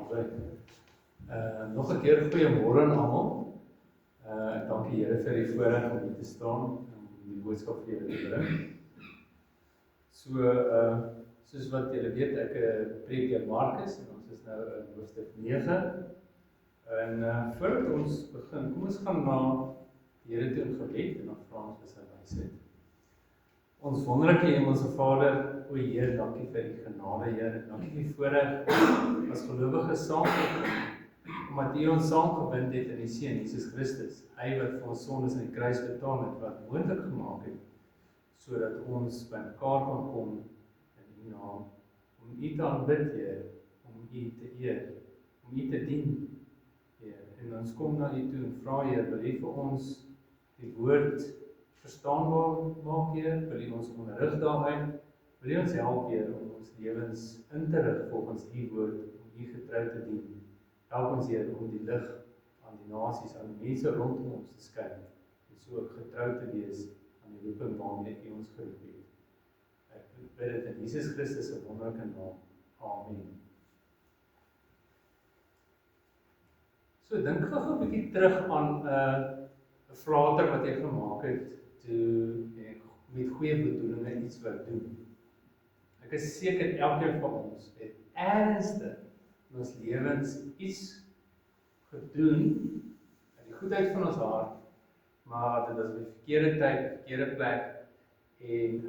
Alright. Nog 'n keer goeiemôre aan almal. Dankie Here vir die voorreg om hier te staan om die boodskap vir julle te bring. Soos wat julle weet, ek preek deur Markus en ons is nou in hoofstuk 9. En voordat ons begin, kom ons gaan na die Here toe in gebed en dan vra ons vir sy wysheid. Ons wonderlike Hemelse Vader, o Heer, dankie vir die genade, Heer, dankie vir die voorreg as gelowiges saam te kom, omdat U ons saamgebind het in die Seun Jesus Christus, hy wat vir ons sondes in die kruis betaal het, wat moontlik gemaak het, sodat ons by mekaar kan kom in U naam, om U te aanbid, Heer, om U te eer, om U te dien, Heer. En ons kom na U toe en vra, Heer, wil U vir ons die woord verstaanbaar maak, Heer, wil U ons onderrig daarin, wil U ons help, Heer, om ons lewens in te rig volgens U woord, om U getrou te dien. Help ons, Heer, om die lig aan die nasies, aan die mense rondom ons te skyn, en so ook getrou te wees aan die roeping waarmee U ons geroep het. Ek bid dit in Jesus Christus se wonderlike naam. Amen. So, dink gou 'n bietjie terug aan 'n flater wat jy gemaak het toe jy met goeie bedoelinge iets wil doen. Ek is seker elkeen van ons het ernstig in ons lewens iets gedoen in die goedheid van ons hart, maar dit was op die verkeerde tyd, verkeerde plek en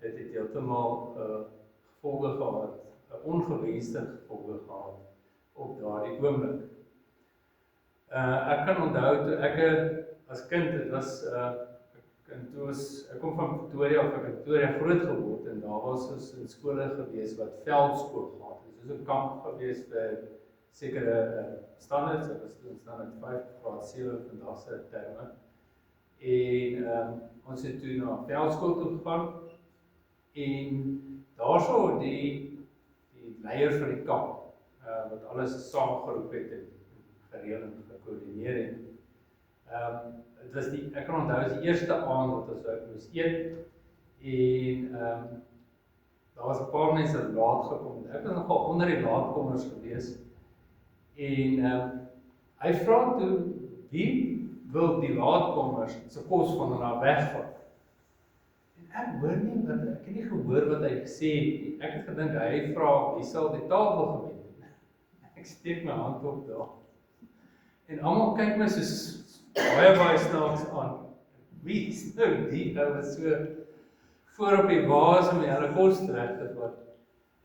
dit het heeltemal gevolge gehad, ongewenste gevolge gehad op daardie oomblik. Ek kan onthou toe ek as kind, dit was ek kom van Pretoria, of ek in Pretoria groot geword en daar was ons in skole gewees wat veldskool gehad het. Dit was 'n kamp gewees vir sekere standaards, ek was toen standaard 5, graad 7 vandag se terme. En ons het toe na veldskool toe gegaan en daarso die leier van die kamp wat alles saamgeroep het en gereël en gekoördineer het. Het was ek kan onthou, is die eerste aand wat ons moes eet en daar was 'n paar mense laat gekom. Ek was nogal onder die laatkomers gewees en hy vra toe, wie wil die laatkomers se kos van hulle wegvat? En ek hoor nie wat, ek het nie gehoor wat hy gesê het nie. Ek het gedink, hy vra, wie sal die tafel gewen het? Ek steek my hand op daar. En almal kyk my soos baie snaaks aan. Wie is nou die ou wat so voor op die waas om die hele kos reg te vat?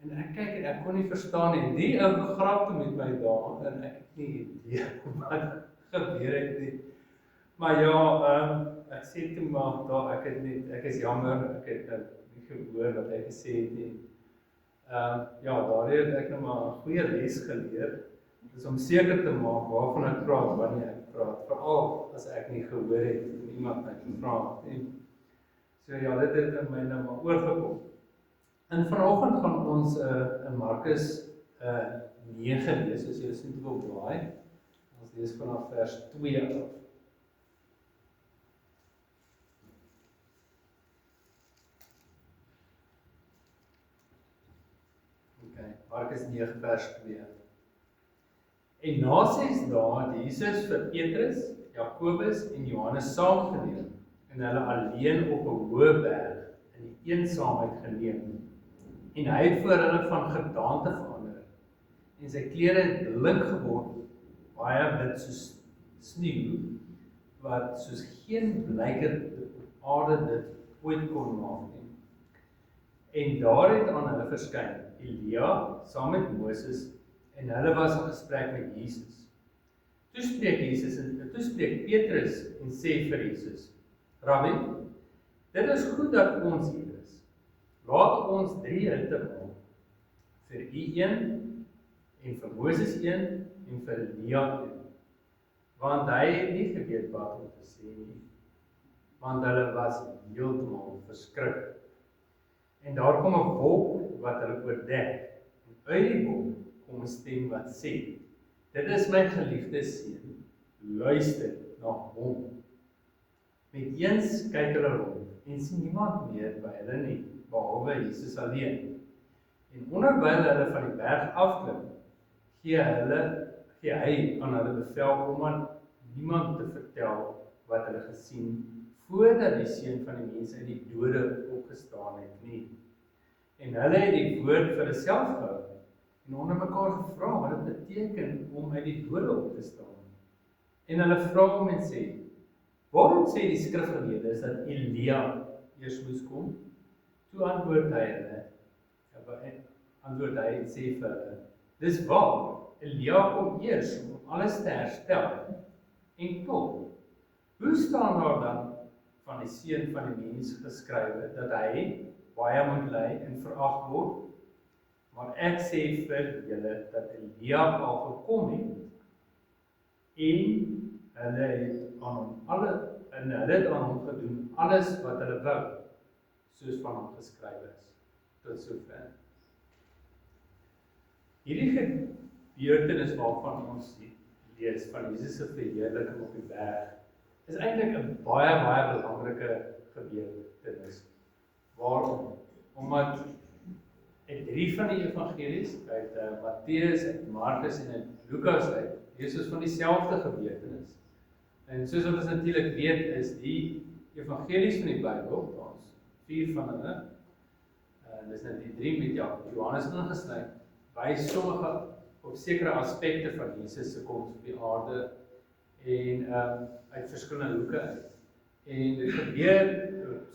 En ek kyk en ek kon nie verstaan nie. Die ou grapte met my daar en ek het nie idee wat gebeur het nie. Maar ja, ek sê toe maar daar, ek is jammer, ek het nie gehoor wat hy gesê het nie. Ja, daardie het ek nou maar 'n goeie les geleer. Dis om seker te maak waarvan ek praat, wanneer ek praat, veral as ek nie gehoor het en iemand my gevra het. So ja, dit het in my nou maar oorgekom. En vanoggend gaan ons in Markus 9 lees, as julle sien wil blaai. Ons lees vanaf vers 2 af. Okay, Markus 9 vers 2. En na 6 dae het Jesus vir Petrus, Jakobus en Johannes saamgeneem en hulle alleen op 'n hoë berg in die eensaamheid geneem. En hy het voor hulle van gedaante verander en sy klere het blink geword, baie wit soos sneeu, wat soos geen blyker op aarde dit ooit kon maak nie. En daar het aan hulle verskyn Elia saam met Moses en hulle was in gesprek met Jesus. Toe spreek Petrus en sê vir Jesus, Rabbi, dit is goed dat ons hier is. Laat ons 3 hutte maak, vir U een, en vir Moses een, en vir Elia een. Want hy het nie geweet wat om te sê nie, want hulle was heeltemal verskrik. En daar kom 'n wolk wat hulle oordek, en uit die wolk kom 'n stem wat sê, dit is my geliefde seun, luister na hom. Met eens kyk hulle rond, en sien niemand meer by hulle nie, behalwe Jesus alleen. En onderwyl hulle van die berg afklim, gee hy aan hulle bevel om aan niemand te vertel wat hulle gesien voordat die Seun van die Mens uit die dode opgestaan het nie. En hulle het die woord vir hulle self gehou en onder mekaar gevra wat dit beteken om uit die dode op te staan. En hulle vra hom en sê, waarom sê die skrifgeleerdes dat Elia eers moes kom? Toe antwoord hy en sê vir hulle, dis waar, Elia kom eers om alles te herstel. En tog, hoe staan daar dan van die Seun van die Mens geskrywe, dat hy baie moet ly en verag word? Maar ek sê vir julle, dat Elia al gekom het, en hulle het aan hom gedoen, alles wat hulle wou, soos van hom geskrywe is, tot sover. Hierdie gebeurtenis waarvan ons lees, van Jesus se verheerliking op die berg, is eintlik 'n baie belangrike gebeurtenis. Waarom? Omdat uit 3 van die evangelies, uit Matteus, uit Markus en uit Lukas uit, lees ons van dieselfde gebeurtenis. En soos wat ons natuurlik weet, is die evangelies van die Bybel, ons 4 van hulle, dis nou die 3 met Johannes ingesluit, wys sommige op sekere aspekte van Jesus se koms op die aarde en uit verskillende hoeke uit. En dit gebeur op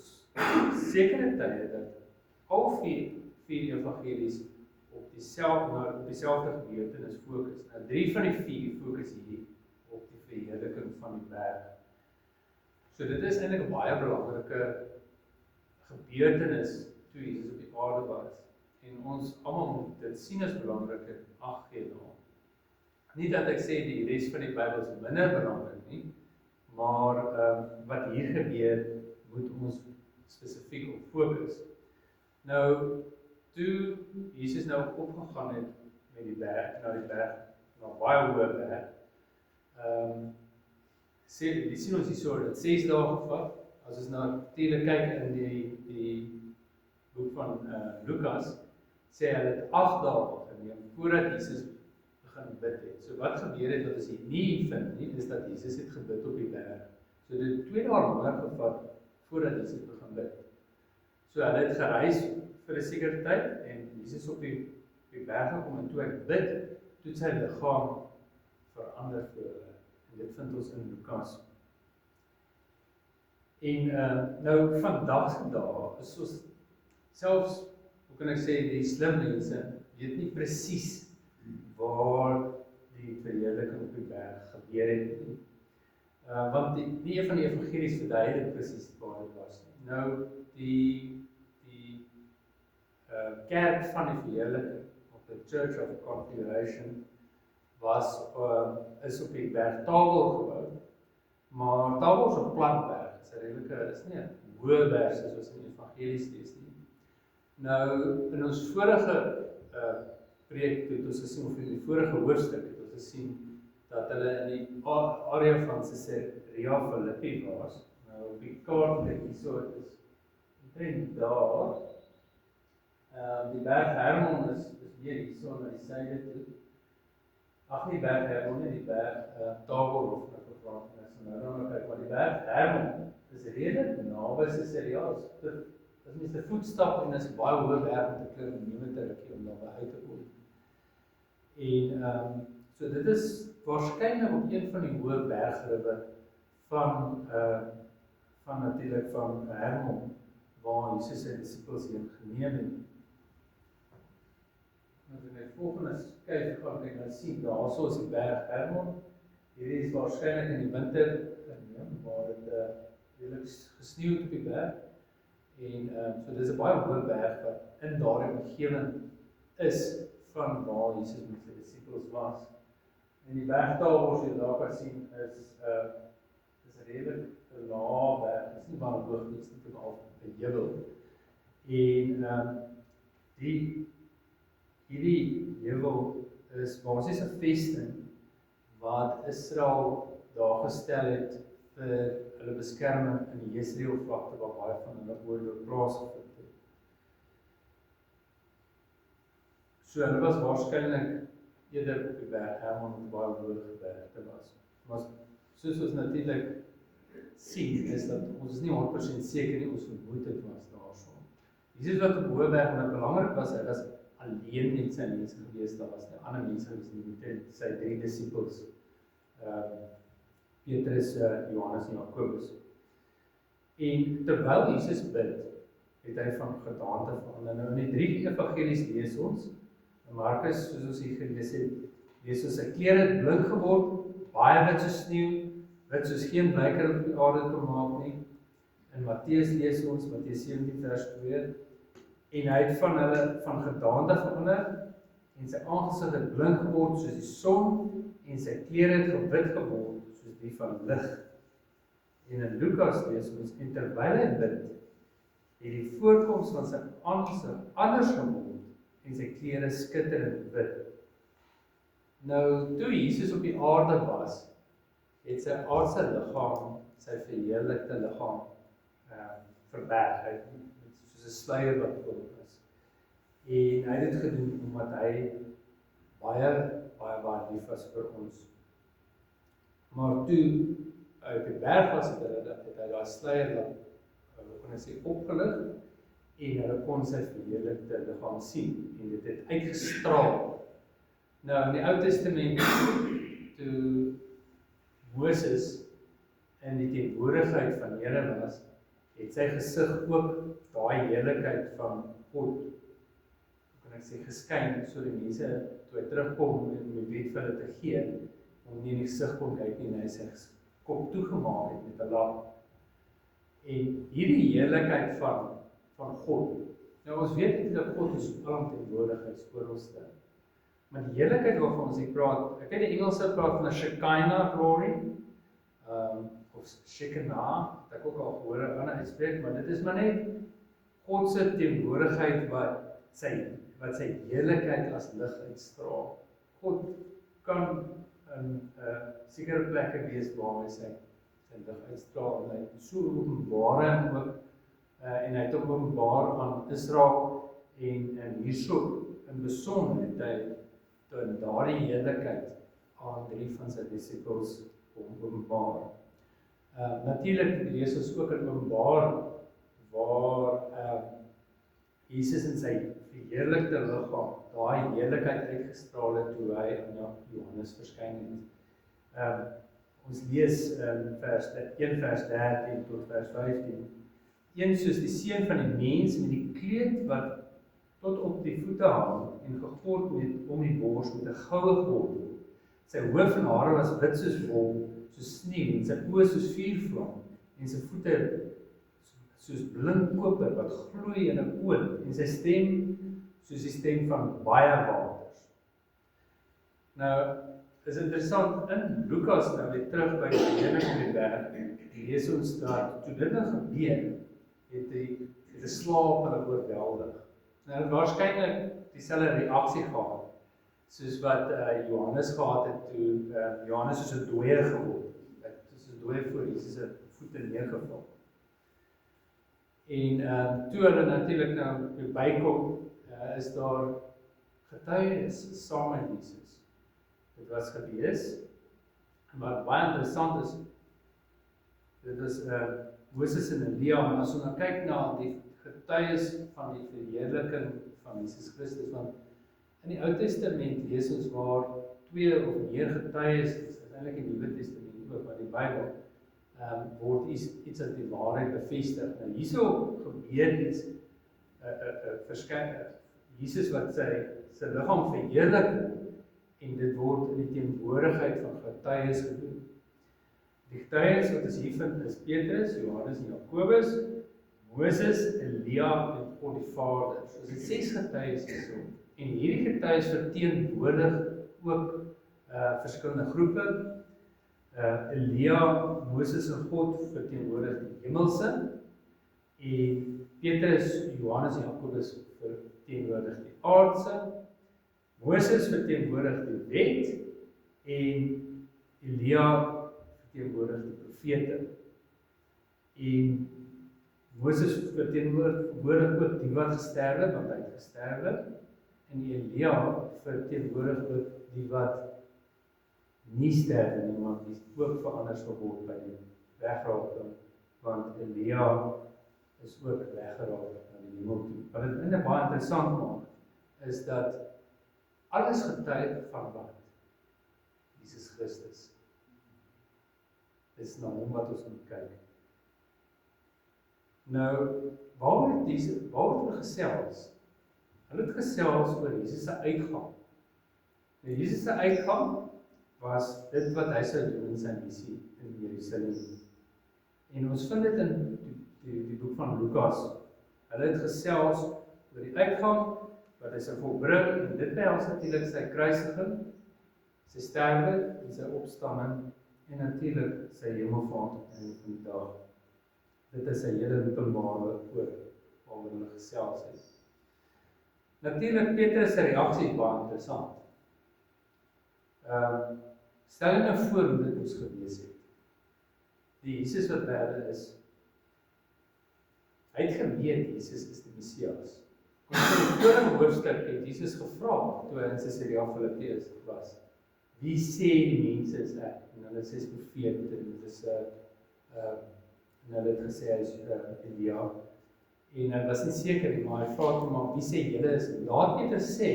sekere tye dat al 4 evangelies op dieselfde gebeurtenis fokus. Nou 3 van die 4 fokus hier op die verheerliking van die berg. So dit is eintlik 'n baie belangrike gebeurtenis toe Jesus op die aarde was. En ons almal moet dit sien as belangrike ag gee daaraan. Nie dat ek sê die res van die Bybel is minder belangrik nie, maar wat hier gebeur, moet ons spesifiek op fokus. Nou, toe Jesus nou opgegaan het met die berg, na baie hoë berg, sien ons hierso dat 6 dae gevat. As ons natuurlik kyk in die boek van Lukas, sê hy het 8 dae geneem voordat Jesus begin bid het. So wat gebeur het wat ons hier nie vind nie, is dat Jesus het gebid op die berg. So dit het 2 dae langer gevat voordat Jesus begin bid. So hulle het gereis vir 'n sekere tyd en Jesus op die berg gekom en toe hy bid, toe sy liggaam verander voor hulle. En dit vind ons in Lukas. En nou vandag se dae is soos selfs, hoe kan ek sê, die slim mense weet nie presies waar die verheerliking op die berg gebeur het nie. Want nie een van die evangelies verduidelik presies waar dit was nie. Nou, die kerk van die verheerliking, of the Church of Configuration, is op die berg Tabor gebou, maar Tabor is 'n plat berg, is nie 'n hoë berg soos in die evangelies lees nie. Nou, in ons vorige preek het ons gesien, of in die vorige hoofstuk het ons gesien, dat hulle in die area van Caesarea Philippi was. Nou, op die kaart kyk hierso, is omtrent daar. Die berg Hermon is weer hierso na die suide toe. Ag nie berg Hermon nie, die berg Tabor of maar die berg Hermon is redelik naby Caesarea. As mens 'n voetstap en is baie hoë berg om te klim en neem dit 'n rukkie om daar uit te kom. En so dit is waarskynlik op een van die hoë bergribbe van natuurlik van Hermon, waar Jesus sy disippels heen geneem het. As ek net volgende kyk, gaan ek nou sien, daarso is die berg Hermon. Hierdie is waarskynlik in die winter geneem, waar dit redelik gesneeu het op die berg. En so dis 'n baie hoë berg wat in daardie omgewing is van waar Jesus met sy disippels was. En die berg Tabor, as jy daar kan sien, is redelik 'n lae berg. Dit is nie baie hoog nie, dit is net half 'n heuwel. En hierdie heuwel is basies 'n vesting wat Israel daar gestel het vir hulle beskerming in die Jesreel-vlakte waar baie van hulle oorlog plaasgevind het. So hulle was waarskynlik eerder op die berg Hermon wat baie hoë gebergte was. Maar soos ons natuurlik sien, is dat ons is nie 100% seker nie, ons vermoed het was daarso. Jesus wat op Hoëberg, en wat belangrik was, hy was alleen met sy mense gewees, daar was nie ander mense gewees nie, met sy 3 disippels, Petrus, Johannes en Jakobus. En terwyl Jesus bid, het hy van gedaante verander. Nou in die 3 evangelies lees ons, in Markus, soos ons hier gelees het, lees ons sy klere het blink geword, baie wit soos sneeu, wit soos geen blyker op die aarde kon maak nie. In Matteus lees ons, Matteus 17 vers 2, en hy het van hulle van gedaante verander, en sy aangesig het blink geword soos die son, en sy klere het gewit geword, soos die van lig. En in Lukas lees ons, en terwyl hy bid, het die voorkoms van sy aangesig anders geword, en sy klere skitterend wit. Nou, toe Jesus op die aarde was, het sy aardse liggaam, sy verheerlikte liggaam, verberg, hy het soos 'n sluier wat oop is. En hy het dit gedoen omdat hy baie lief was vir ons. Maar toe hy op die berg was, het hy daai sluier opgelig, en hulle kon sy verheerlikte liggaam sien, en dit het uitgestraal. Nou, in die Ou Testament, toe Moses in die teenwoordigheid van Here was, het sy gesig ook daai heerlikheid van God, geskyn, so die mense, toe hy terugkom en die wet vir hulle te gee, om nie in die gesig kon kyk nie, en hy sy kop toegemaak het met 'n lamp. En hierdie heerlikheid van God, nou ons weet nie dat God is alomteenwoordig oor ons stel, maar die heerlikheid waarvan ons hier praat, ek het die Engelse praat van 'n Shekinah glory, of Shekinah, dat ek ook al gehoor 'n ander uitspreek, maar dit is maar net God se teenwoordigheid wat sy heerlikheid as lig uitstraal. God kan in sekere plekke wees waar hy sy lig uitstraal, en hy het so openbaring ook, en hy het ook openbaar aan Israel, en hierso in besonder het hy dan daardie heerlikheid aan 3 van sy disippels openbaar. Natuurlik lees ons ook in Openbaring waar Jesus in sy verheerlikte liggaam daai heerlikheid uitgestraal het toe hy aan Johannes verskyn het. Ons lees in 1 vers 13 tot vers 15. Een soos die seun van die mens met die kleed wat tot op die voete hang en gegord om die bors met 'n goue gordel. Sy hoof en hare was wit soos wol, soos sneeu, en sy oë soos vuurvlam, en sy voete soos blink koper wat gloei in 'n oond, en sy stem soos die stem van baie waters. Nou, is interessant, in Lukas, nou weer terug by die verheerliking op die berg, lees ons dat toe dit gebeur, het 'n slaap hulle oorweldig. Nou, waarskynlik dieselfde reaksie gehad, soos wat Johannes gehad het toe Johannes soos 'n dooie geword, soos 'n dooie voor Jesus se voete neergeval. En toe hulle natuurlik nou bykom, is daar getuienis saam met Jesus. Dit was gelees, maar baie interessant is, dit is Moses en Elia, maar as ons nou kyk na die getuies van die verheerliking van Jesus Christus, want in die Ou Testament lees ons waar 2 of meer getuies is, eintlik in die Nuwe Testament ook, maar die Bybel, word iets uit die waarheid bevestig. Nou hierso gebeur iets, Jesus wat sy liggaam verheerlik, en dit word in die teenwoordigheid van getuies gedoen. Die getuies wat ons hier vind is Petrus, Johannes en Jakobus, Moses, Elia en God die Vader. So is dit 6 getuies hierso. En hierdie getuies verteenwoordig ook verskillende groepe. Elia, Moses en God verteenwoordig die hemelse, en Petrus, Johannes en Jakobus verteenwoordig die aardse, Moses verteenwoordig die wet, en Elia verteenwoordig die profete. En Moses verteenwoordig ook die wat gesterwe, want hy het gesterwe, En Elia verteenwoordig ook die wat nie sterwe nie, maar die ook verander sal word by die wegraaking, want Elia is ook weggeraak na die hemel toe. Wat dit in baie interessant maak, is dat alles getuig van wat? Jesus Christus. Dis na hom wat ons moet kyk. Nou, waaroor hulle gesels? Hulle het gesels oor Jesus se uitgang. Nou, Jesus se uitgang was dit wat hy sou doen in sy missie in Jerusalem. En ons vind dit in die boek van Lukas. Hulle het gesels oor die uitgang, wat hy sou volbring, en dit behels natuurlik sy kruisiging, sy sterwe en sy opstanding, en natuurlik sy hemelvaart op die einde van die dag. Dit is sy hele openbare oor waaroor hulle gesels het. Natuurlik, Petrus se reaksie is baie interessant. Stel jy nou voor hoe dit moes gewees het. Die Jesus wat by hulle is, hy het geweet Jesus is die Messias. Ons in die vorige hoofstuk het Jesus gevra, toe hy in Caesarea Philippi was, wie sê die mense is ek? En hulle sê profeet, en dit is en hulle het gesê hy is Elia. En hy was nie seker nie, maar hy vra toe maar, wie sê julle is? Laat Petrus sê,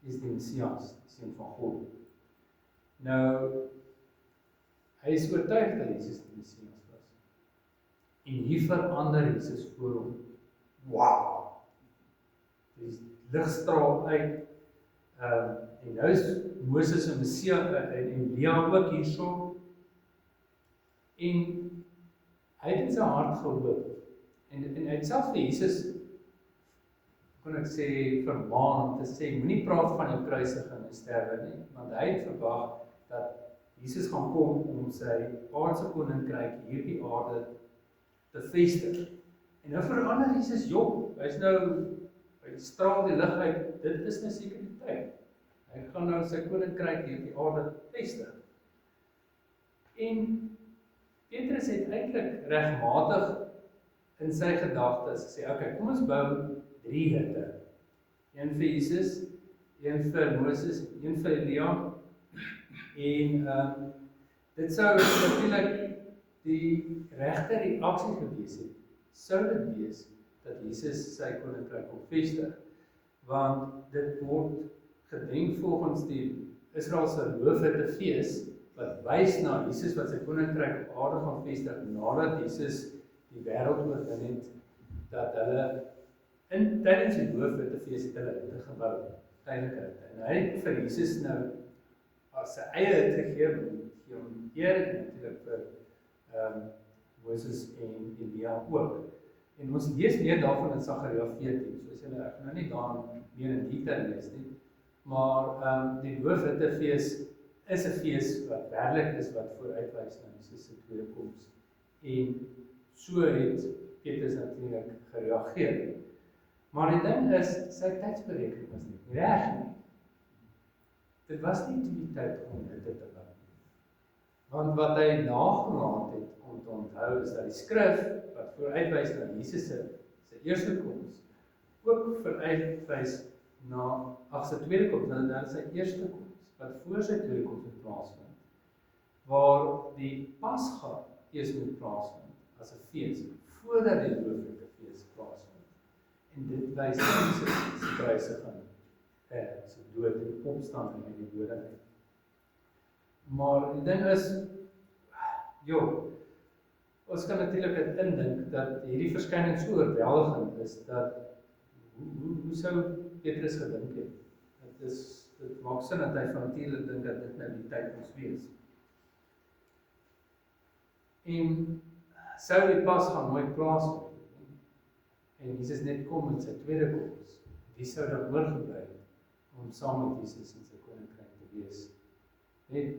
is die Messias, die Seun van God. Nou, hy is oortuig dat Jesus die Messias was. En hier verander Jesus voor hom. Wow! Die ligstraal uit. En nou is Moses en Messias en Elia ook hierso. En hy het in sy hart gehoop. En hy het self vir Jesus, kon ek sê, vermaan om te sê, moenie praat van jou kruisiging en sterwe nie, want hy het verwag dat Jesus gaan kom om sy aardse koninkryk hierdie aarde te vestig. En nou verander Jesus jong, hy straal die lig uit, dit is nou seker die tyd. Hy gaan nou sy koninkryk hierdie aarde vestig. En Petrus het eintlik regmatig in sy gedagtes gesê, okay, kom ons bou 3 hutte. Een vir Jesus, een vir Moses, een vir Elia. En dit sou natuurlik die regte reaksie gewees het. Sou dit wees dat Jesus sy koninkryk wil vestig, want dit word gedenk volgens die Israelse loofhuttefees, wat wys na Jesus wat sy koninkryk op aarde gaan vestig, nadat Jesus die wêreld oorwin het, dat hulle tydens die loofhuttefees het hulle hutte gebou, tydelike hutte. En hy het vir Jesus nou as sy eie hutte gegee, gee hom eer en natuurlik vir Moses en Elia ook. En ons lees meer daarvan in Sagaria 14, soos julle, ek nou nie daar meer in detail lees nie, maar die loofhuttefees is 'n fees wat werklik is, wat vooruitwys na Jesus se tweede koms. En so het Petrus natuurlik gereageer. Maar die ding is, sy tydsberekening was nie reg nie. Dit was nie toe die tyd om dit te bou. Want wat hy nagelaat het om te onthou is dat die skrif wat vooruitwys na Jesus se eerste koms ook vooruitwys na sy tweede koms, na sy eerste koms, wat voor sy tweede koms moet plaasvind, waar die Pasga eers moet plaasvind as 'n fees, voordat die loofhuttefees plaasvind. En dit wys Jesus se kruisiging, sy dood en opstanding uit die dode uit. Maar die ding is, ons kan natuurlik dit indink dat hierdie verskyning so oorweldigend is dat hoe sou Petrus gedink het? Dit maak sin dat hy van natuurlik dink dat dit nou die tyd moes wees. En sou die Pasga nooit plaasvind en Jesus net kom met sy tweede koms, wie sou dan oorgebly om saam met Jesus in sy koninkryk te wees? Net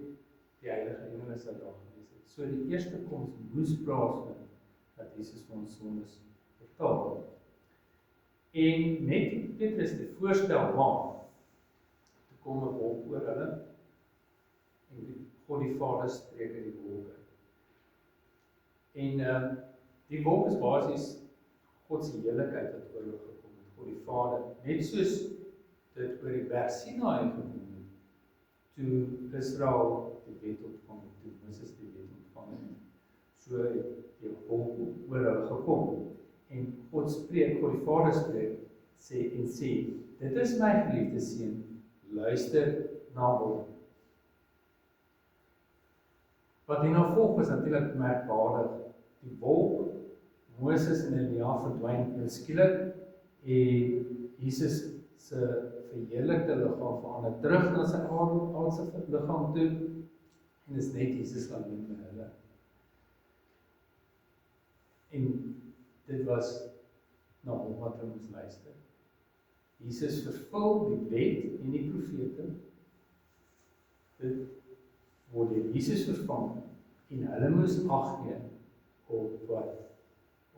die heilige engele sou daar gewees het. So die eerste koms moes plaasvind dat Jesus vir ons sondes betaal. En net Petrus die voorstel maak, toe kom 'n wolk oor hulle en God die Vader spreek uit die wolke. En die wolk is basies God se heiligheid wat oor hulle gekom het, God die Vader. Net soos dit berg Sinaï gekom het, toe Israel die wet ontvang het, toe Moses die wet ontvang het. So het die wolk oor hulle gekom, en God die Vader spreek, sê, dit is my geliefde seun, luister na hom. Wat hierna volg is natuurlik merkwaardig. Die wolk, Moses en Elia verdwyn skielik, en Jesus se verheerlikte liggaam verander terug na sy aardse liggaam toe, en is net Jesus alleen by hulle. En dit was na hom wat hulle moes luister. Jesus vervul die wet en die profete. Dit word deur Jesus vervang, en hulle moes ag gee op wat?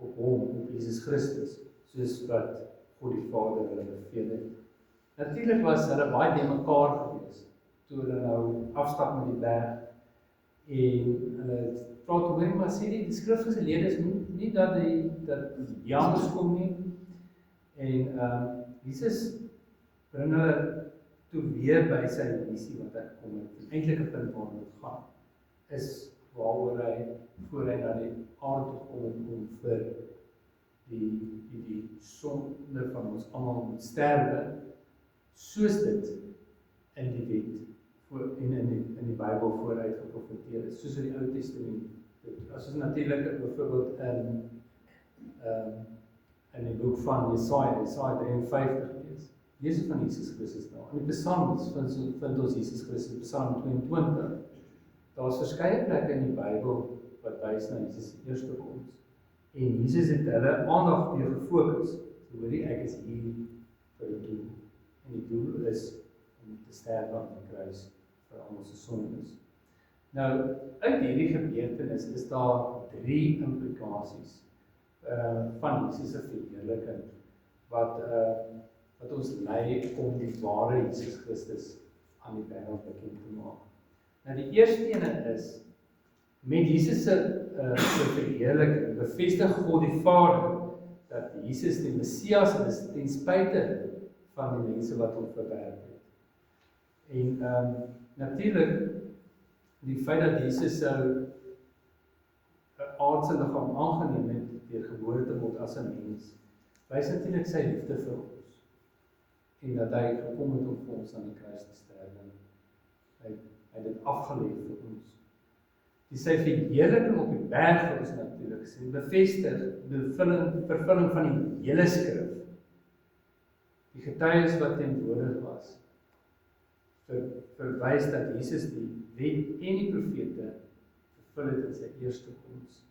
Op hom, op Jesus Christus, soos wat God die Vader hulle beveel het. Natuurlik was hulle baie te mekaar gewees, toe hulle nou afstap met die berg, en hulle praat oor, maar sê die skrifgeleerdes is nie dat Janus kom nie, en Jesus bring hulle toe weer by sy missie wat hy kom het. Die eintlike punt waar dit gaan, is waaroor voor hy na die aarde toe kom het, om vir die sonde van ons almal moet sterwe, soos dit in die wet en in die Bybel vooruit geprofeteer is, soos in die Ou Testament. As ons natuurlik byvoorbeeld in die boek van Jesaja 53 lees van Jesus Christus daar. In die Psalms vind ons Jesus Christus, Psalm 22. Daar is verskeie plekke in die Bybel wat wys na Jesus se eerste koms. En Jesus het hulle aandag weer gefokus. So hoorie, ek is hier vir 'n doel. En die doel is om te sterf aan die kruis vir al ons sondes. Nou, uit hierdie gebeurtenis is daar 3 implikasies van Jesus se verheerliking wat ons lei om die ware Jesus Christus aan die wêreld bekend te maak. Nou die eerste ene is, met Jesus se verheerliking bevestig God die Vader dat Jesus die Messias is ten spyte van die mense wat hom verwerp het. En natuurlik die feit dat Jesus sou 'n aardse liggaam aangeneem het deur gebore te word as 'n mens, wys natuurlik sy liefde vir ons en dat hy gekom het om vir ons aan die kruis te sterf. Hy het dit afgelê vir ons. Sy verheerliking op die berg vir ons natuurlik sien, bevestig die vervulling van die hele skrif. Die getuies wat teenwoordig was, verwys dat Jesus die wet en die profete vervul het in sy eerste koms.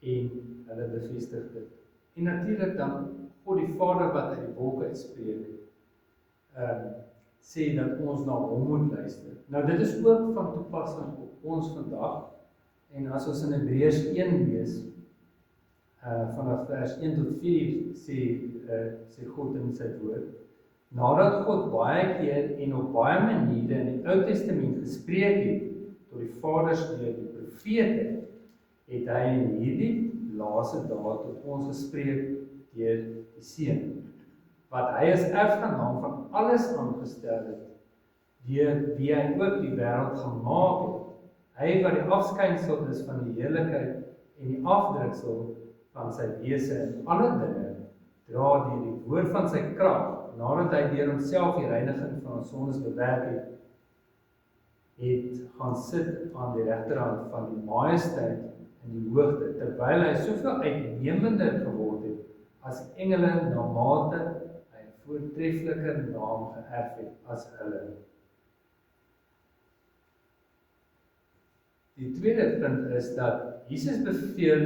En hulle bevestig dit. En natuurlik dan God die Vader wat uit die wolke uitspreek, sê dat ons na hom moet luister. Nou dit is ook van toepassing op ons vandag. En as ons in Hebreërs 1 lees, vanaf vers 1 tot 4 sê God in sy woord, nadat God baie keer en op baie maniere in die Ou Testament gespreek het tot die vaders deur die profete, het hy in hierdie laaste dae tot ons gespreek deur die Seun, wat hy as erfgenaam van alles aangestel het, deur wie hy ook die wêreld gemaak het. Hy wat die afskynsel is van die heerlikheid en die afdruksel van sy wese in alle dinge, dra deur die woord van sy krag, nadat hy deur homself die reiniging van ons sondes bewerk het gaan sit aan die regterhand van die majesteit in die hoogte, terwyl hy soveel uitnemender geword het as engele na mate hy 'n voortreffeliker naam geërf het as hulle. Die tweede punt is dat Jesus beveel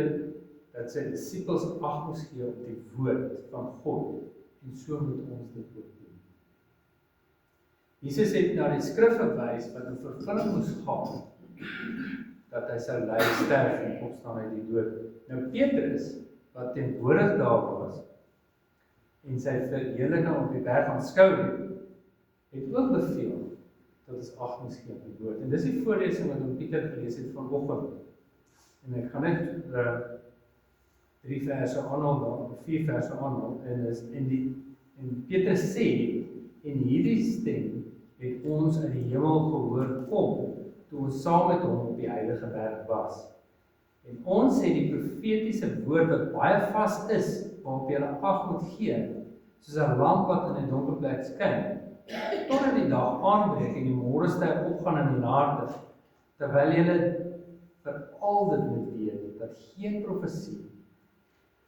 dat sy disippels ag moes gee op die woord van God, en so moet ons dit ook doen. Jesus het na die skrif verwys wat in vervulling moes gaan, dat hy sou ly, sterf en opstaan uit die dood. Nou Petrus, wat teenwoordig daar was, en sy verheerliking op die berg aanskou het ook beveel dat ons ag moes gee op die woord. En dis die voorlesing wat ons Pieter gelees het vanoggend. En ek gaan net 3 verse aanhaal, 4 verse aanhaal, en Petrus sê, en hierdie stem het ons in die hemel gehoor kom, toe ons saam met hom op die heilige berg was. En ons het die profetiese woord wat baie vas is, waarop julle ag moet gee, soos 'n lamp wat in 'n donker plek skyn, totdat die dag aanbreek en die môrester opgaan in die harte, terwyl julle vir al dit moet weet, dat geen profesie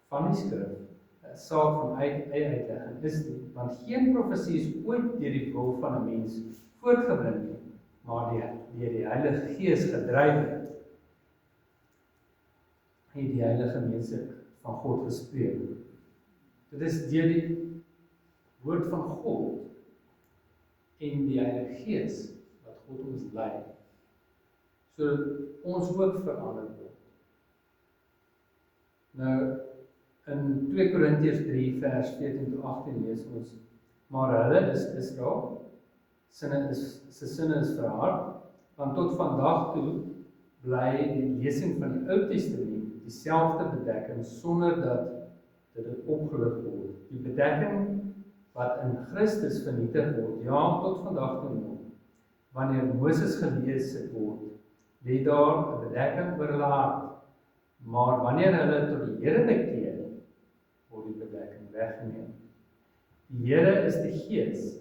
van die skrif 'n saak van eie uitlegging is nie, want geen profesie is ooit deur die wil van 'n mens voortgebring nie, maar deur die Heilige Gees gedryf het die heilige mense van God gespreek. Dit is deur die woord van God en die Heilige Gees wat God ons lei, sodat ons ook verander word. Nou, in 2 Korintiërs 3 vers 14 tot 18 lees ons, maar hulle, dis Israel, sy sinne is verhard, want tot vandag toe bly die lesing van die Ou Testament dieselfde bedekking sonder dat dit opgelig word. Die bedekking wat in Christus vernietig word, ja, tot vandag toe nog. Wanneer Moses gelees word, lê daar 'n bedekking oor hulle hart. Maar wanneer hulle tot die Here bekeer, word die bedekking weggeneem. Die Here is die Gees,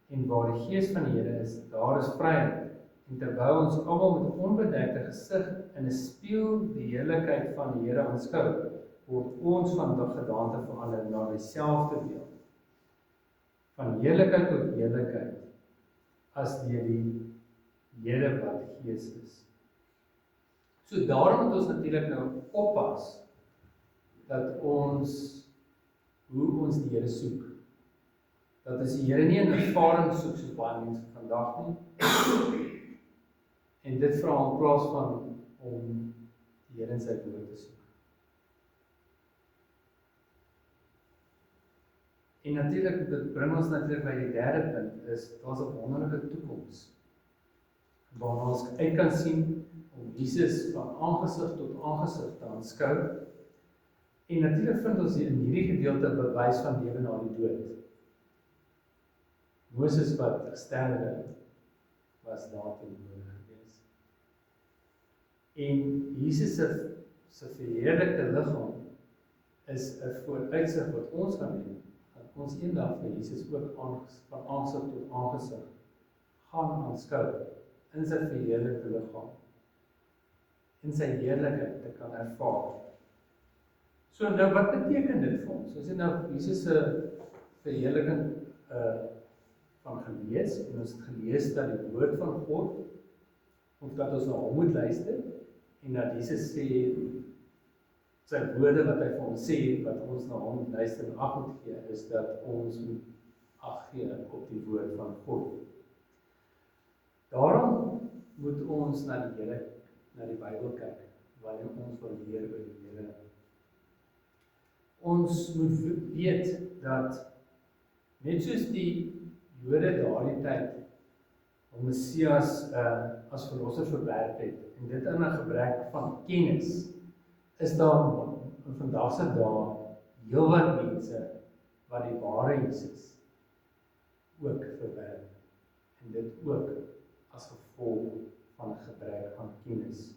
en waar die Gees van die Here is, daar is vryheid. En terwyl ons almal met 'n onbedekte gesig in 'n spieël die heerlikheid van die Here aanskou, word ons van die gedaante verander na dieselfde beeld. Van heerlikheid tot heerlikheid, as deur die Here wat Gees is. So daarom moet ons natuurlik nou oppas, dat hoe ons die Here soek. Dat ons die Here nie in ervaring soek soos baie mense vandag nie, en dit vra in plaas van om die Here in sy woord te soek. En natuurlik, dit bring ons natuurlik by die derde punt, is daar's 'n wonderlike toekoms, waarna ons uit kan sien om Jesus van aangesig tot aangesig te aanskou. En natuurlik vind ons hier in hierdie gedeelte bewys van lewe na die dood. Moses wat gesterwe was daar teenwoordig gewees. En Jesus se verheerlikte liggaam is 'n vooruitsig wat ons gaan hê, dat ons eendag vir Jesus ook van aangesig tot aangesig gaan aanskou in sy verheerlikte liggaam, in sy heerlikheid te kan ervaar. So nou, wat beteken dit vir ons? Ons het nou Jesus se verheerliking van gelees, en ons het gelees dat die woord van God, of dat ons na hom moet luister, en dat Jesus sê, sy woorde wat hy vir ons sê, wat ons na hom moet luister en ag moet gee, is dat ons moet ag gee op die woord van God. Daarom moet ons na die Here, na die Bybel kyk, wanneer ons wil leer oor die Here. Ons moet weet dat, net soos die Jode daardie tyd om Messias as verlosser verwerp het, en dit in 'n gebrek van kennis, is daar in vandag se dae heelwat mense wat die ware Jesus ook verwerp, en dit ook as gevolg van 'n gebrek aan kennis.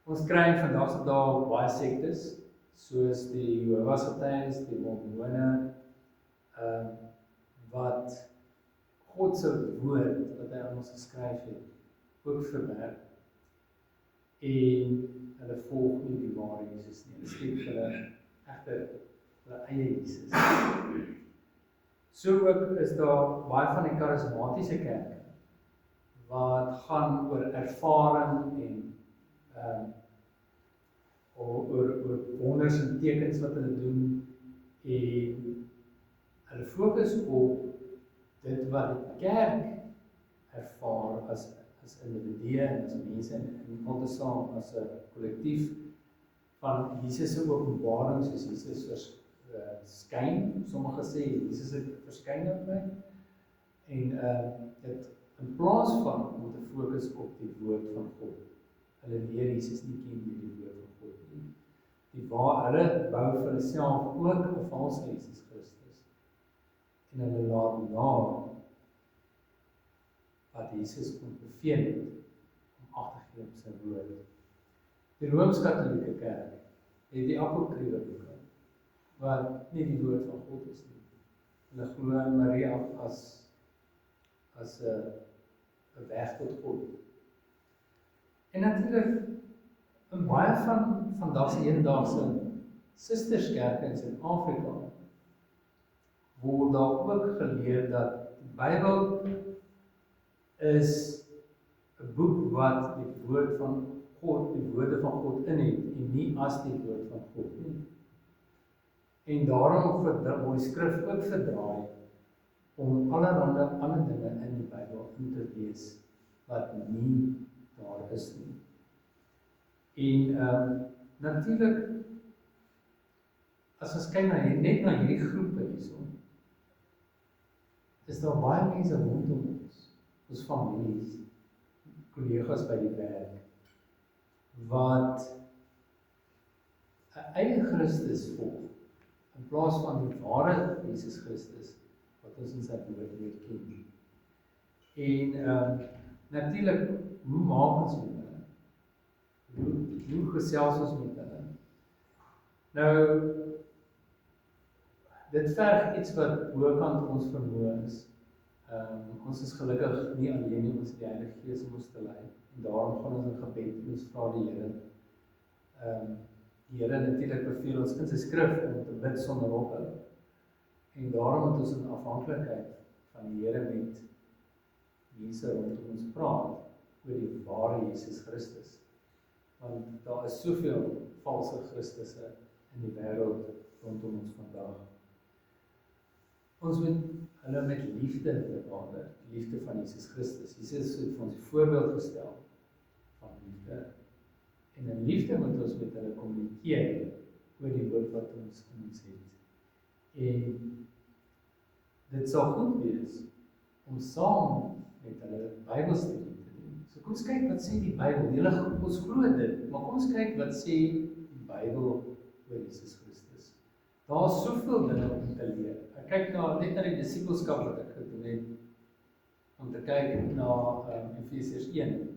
Ons kry in vandag se dae baie sektes, soos die Jehovah's Getuies, die Mormone, wat God se woord wat hy aan ons geskryf het, ook verwerp. En hulle volg nie die ware Jesus nie. Hulle skep hulle egter hulle eie Jesus. So ook is daar baie van die karismatiese kerke wat gaan oor ervaring en oor wonders en tekens wat hulle doen, en hulle fokus op dit wat die kerk ervaar as individue en as mense en altesaam as 'n kollektief van Jesus se openbaring, soos Jesus verskyn. Sommige sê Jesus het verskyn aan my, en dit in plaas van om te fokus op die woord van God. Hulle leer Jesus nie ken deur die woord van God nie. Hulle bou vir hulle self ook 'n valse Jesus Christus. en hulle laat na wat Jesus ons beveel het om ag te gee op sy woord. Die Rooms-Katolieke Kerk het die apokryfe boeke wat nie die woord van God is nie. Hulle glo in Maria as 'n weg tot God. En natuurlik in baie van vandag se hedendaagse susterskerke in Suid-Afrika word daar ook geleer dat die Bybel is 'n boek wat die woord van God, die woorde van God in het en nie as die woord van God nie. En daarom word die skrif ook verdraai om allerhande ander dinge in die Bybel in te lees wat nie daar is nie. En natuurlik as ons kyk net na hierdie groepe hierso, is daar baie mense rondom ons families, kollegas by die werk, wat 'n eie Christus volg, in plaas van die ware Jesus Christus, wat ons in sy woord leer ken. En natuurlik, hoe maak ons met hulle? Hoe gesels ons met hulle? Nou, dit verg iets wat bokant ons vermoë is. Ons is gelukkig nie alleen nie, ons het die Heilige Gees om ons te lei. En daarom gaan ons in gebed en ons vra die Here. Die Here natuurlik beveel ons in sy skrif om te bid sonder ophou. En daarom moet ons in afhanklikheid van die Here met mense rondom ons praat oor die ware Jesus Christus. Want daar is soveel valse Christusse in die wêreld rondom ons vandag. Ons moet hulle met liefde behandel, die liefde van Jesus Christus. Jesus het vir ons die voorbeeld gestel van liefde. En in liefde moet ons met hulle kommunikeer oor die woord wat ons in ons het. En dit sal goed wees om saam met hulle Bybelstudie te doen. So kom ons kyk wat sê die Bybel. Ons glo dit, maar kom ons kyk wat sê die Bybel oor Jesus Christus. Daar is soveel dinge om te leer. Ek kyk net na die disippelskap wat ek gedoen het, om te kyk na Efesiërs 1.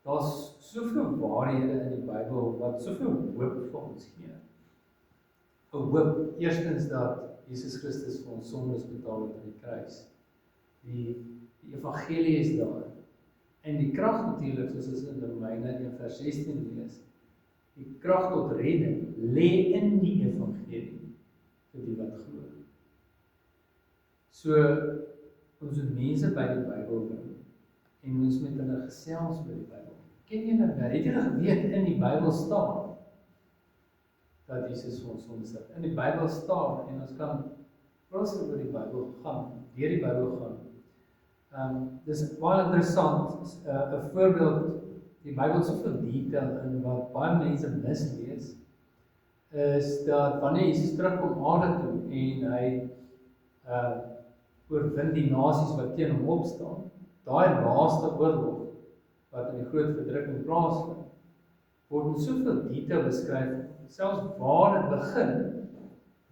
Daar is soveel waarhede in die Bybel wat soveel hoop vir ons gee. 'n Hoop, eerstens dat Jesus Christus vir ons sondes betaal het aan die kruis. Die evangelie is daar. En die krag natuurlik, soos ons in Romeine 1:16 lees, die krag tot redding lê in die evangelie vir die wat glo. So, ons moet mense by die Bybel bring en ons met hulle gesels oor die Bybel. Ken julle dit? Het julle geweet in die Bybel staan dat Jesus vir ons sondes het? In die Bybel staan en ons kan praat oor die Bybel gaan, deur die Bybel gaan. Dis baie interessant, 'n voorbeeld, die Bybel het soveel detail in wat baie mense mislees, is dat wanneer Jesus terugkom aarde toe en hy oorwin die nasies wat teen hom opstaan, daai laaste oorlog wat in die groot verdrukking plaasvind, word in soveel detail beskryf, selfs waar dit begin,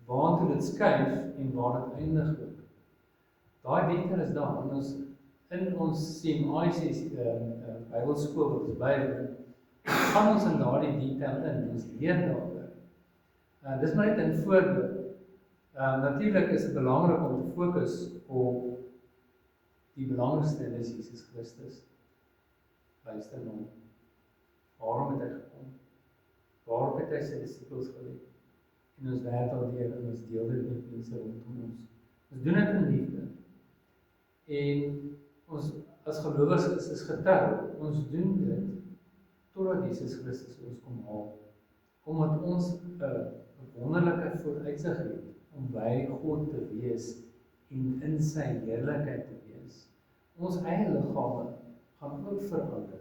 waartoe dit skuif en waar dit eindig ook. Daai detail is daar, in ons CMI Bybelskool wat ons bywoon, gaan ons in daardie detail in, ons leer daaroor. Dis maar net 'n voorbeeld. Natuurlik is dit belangrik om te fokus op die belangrikste, en dis Jesus Christus. Luister na hom. Waarom het hy gekom? Waarom het hy sy disippels gelei? En ons werk daardeur en ons deel dit met mense rondom ons. Ons doen dit in liefde. En ons as gelowiges is getrou. Ons doen dit totdat Jesus Christus ons kom haal. Omdat ons 'n wonderlike vooruitsig het om by God te wees en in sy heerlikheid te wees. Ons eie liggame gaan ook verander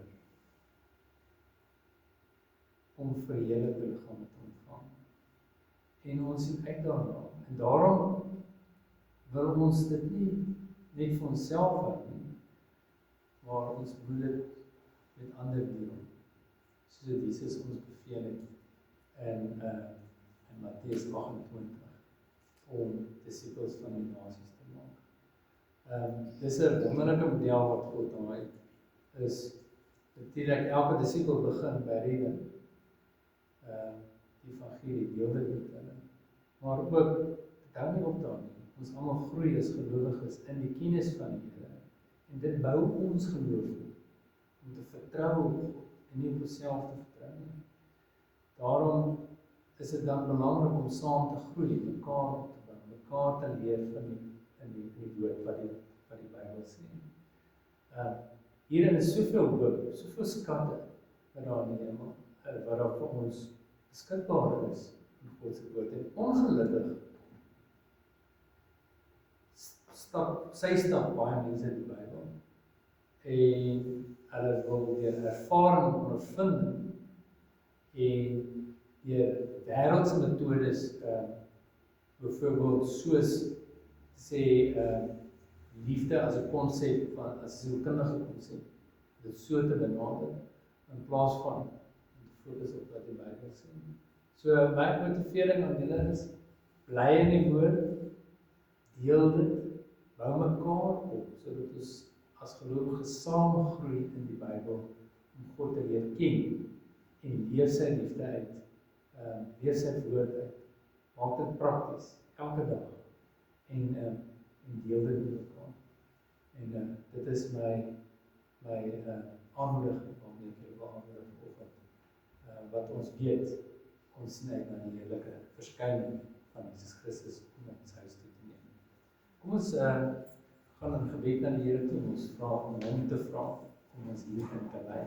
om verheerlikte liggame te ontvang. En ons sien uit daarna. En daarom wil ons dit nie net vir onsself hou nie, maar ons moet dit met ander deel. Soos Jesus ons beveel het in Matteus 28. om disippels van die nasies te maak. Dis 'n wonderlike model wat God daar het, is natuurlik elke disipel begin by redding, die evangelie deel dit met hulle, maar ook, dit hou nie op daar nie, ons almal groei as gelowiges in die kennis van die Here, en dit bou ons geloof om te vertrou op God, en nie op onsself te vertrou nie. Daarom is dit dan belangrik om saam te groei, mekaar op te bou, mekaar te leer in die woord wat die Bybel sê. Hierin is soveel hoop, soveel skatte wat daar in die hemel, wat daar vir ons beskikbaar is in God se woord. En ongelukkig stap baie mense die Bybel en hulle wil deur ervaring ondervinding en deur wêreldse metodes, byvoorbeeld soos sê liefde as 'n konsep, as 'n sielkundige konsep, dit so te benader in plaas van om te fokus op wat die Bybel sê. So my motivering aan julle is, bly in die woord, deel dit, bou mekaar op, sodat ons as gelowiges saam groei in die Bybel om God te leer ken en leef sy liefde uit, leef sy woord uit, maak dit prakties elke dag en deel dit met mekaar. En dit is my aanmoediging waarmee ek wil aanmoedig vanoggend, wat ons weet, ons sien uit na die heerlike verskyning van Jesus Christus om ons huis toe te neem. Kom ons gaan in gebed na die Here toe, ons vra om hom te vra om ons hierin te lei.